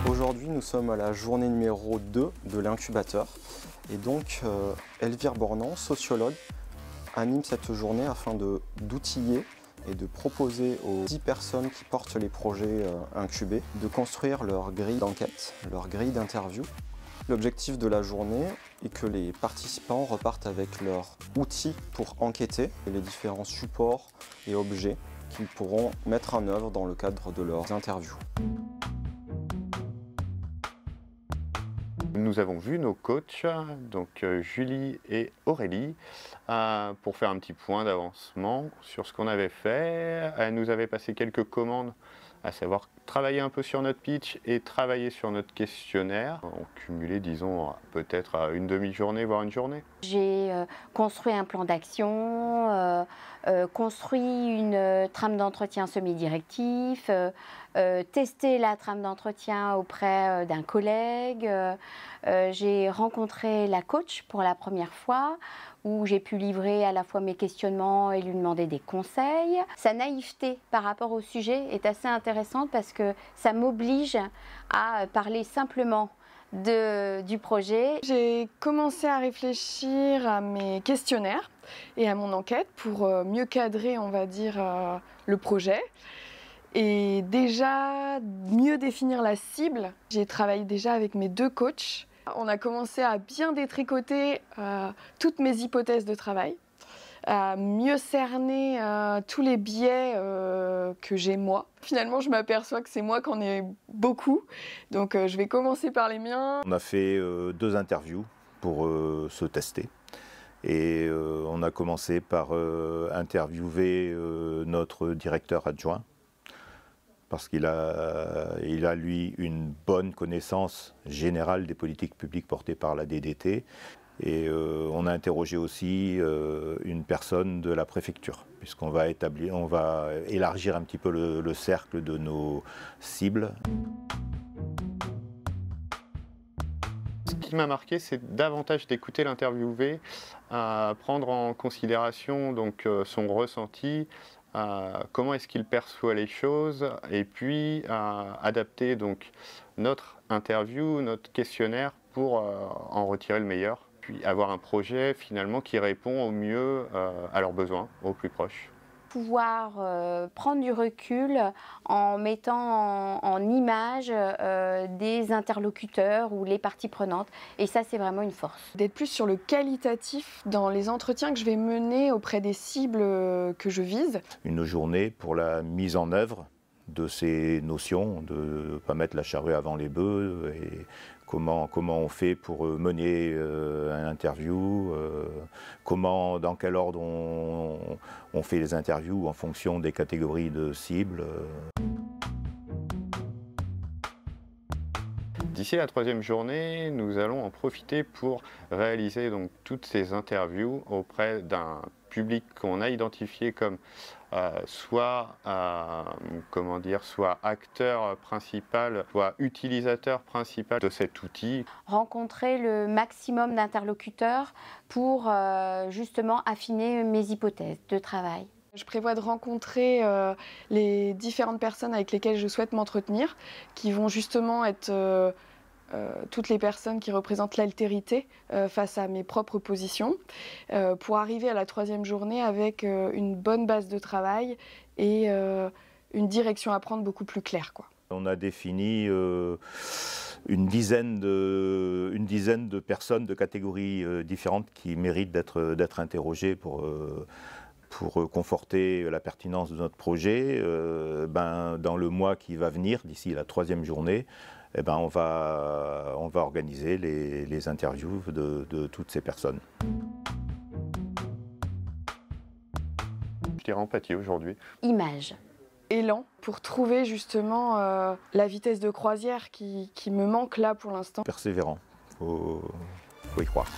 Aujourd'hui, nous sommes à la journée numéro 2 de l'incubateur. Et donc, Elvire Bornand, sociologue, anime cette journée afin d'outiller et de proposer aux 10 personnes qui portent les projets incubés de construire leur grille d'enquête, leur grille d'interview. L'objectif de la journée est que les participants repartent avec leurs outils pour enquêter et les différents supports et objets qu'ils pourront mettre en œuvre dans le cadre de leurs interviews. Nous avons vu nos coachs, donc Julie et Aurélie, pour faire un petit point d'avancement sur ce qu'on avait fait. Elles nous avaient passé quelques commandes, à savoir travailler un peu sur notre pitch et travailler sur notre questionnaire. On cumulait, disons, peut-être une demi-journée, voire une journée. J'ai construit un plan d'action, construit une trame d'entretien semi-directif, testé la trame d'entretien auprès d'un collègue. J'ai rencontré la coach pour la première fois, où j'ai pu livrer à la fois mes questionnements et lui demander des conseils. Sa naïveté par rapport au sujet est assez intéressante parce que ça m'oblige à parler simplement du projet. J'ai commencé à réfléchir à mes questionnaires et à mon enquête pour mieux cadrer, on va dire, le projet. Et déjà, mieux définir la cible. J'ai travaillé déjà avec mes 2 coachs. On a commencé à bien détricoter toutes mes hypothèses de travail, à mieux cerner tous les biais que j'ai moi. Finalement, je m'aperçois que c'est moi qui en ai beaucoup, donc je vais commencer par les miens. On a fait 2 interviews pour se tester. Et on a commencé par interviewer notre directeur adjoint, parce qu'il a, lui, une bonne connaissance générale des politiques publiques portées par la DDT. Et on a interrogé aussi une personne de la préfecture, puisqu'on va élargir un petit peu le cercle de nos cibles. Ce qui m'a marqué, c'est davantage d'écouter l'interviewé, prendre en considération donc, son ressenti, comment est-ce qu'il perçoit les choses, et puis adapter donc notre interview, notre questionnaire pour en retirer le meilleur, puis avoir un projet finalement qui répond au mieux à leurs besoins, au plus proche. Pouvoir prendre du recul en mettant en image des interlocuteurs ou les parties prenantes, et ça c'est vraiment une force. D'être plus sur le qualitatif dans les entretiens que je vais mener auprès des cibles que je vise. Une journée pour la mise en œuvre de ces notions, de ne pas mettre la charrue avant les bœufs, et comment on fait pour mener une interview, dans quel ordre on fait les interviews en fonction des catégories de cibles. D'ici la 3e journée, nous allons en profiter pour réaliser donc toutes ces interviews auprès d'un public qu'on a identifié comme soit acteur principal, soit utilisateur principal de cet outil. Rencontrer le maximum d'interlocuteurs pour justement affiner mes hypothèses de travail. Je prévois de rencontrer les différentes personnes avec lesquelles je souhaite m'entretenir, qui vont justement être toutes les personnes qui représentent l'altérité face à mes propres positions, pour arriver à la 3e journée avec une bonne base de travail et une direction à prendre beaucoup plus claire, quoi. On a défini une dizaine de personnes de catégories différentes qui méritent d'être interrogées pour conforter la pertinence de notre projet. Dans le mois qui va venir, d'ici la 3e journée, on va organiser les interviews de toutes ces personnes. Je dirais empathie aujourd'hui. Image. Élan pour trouver justement la vitesse de croisière qui me manque là pour l'instant. Persévérant, faut y croire.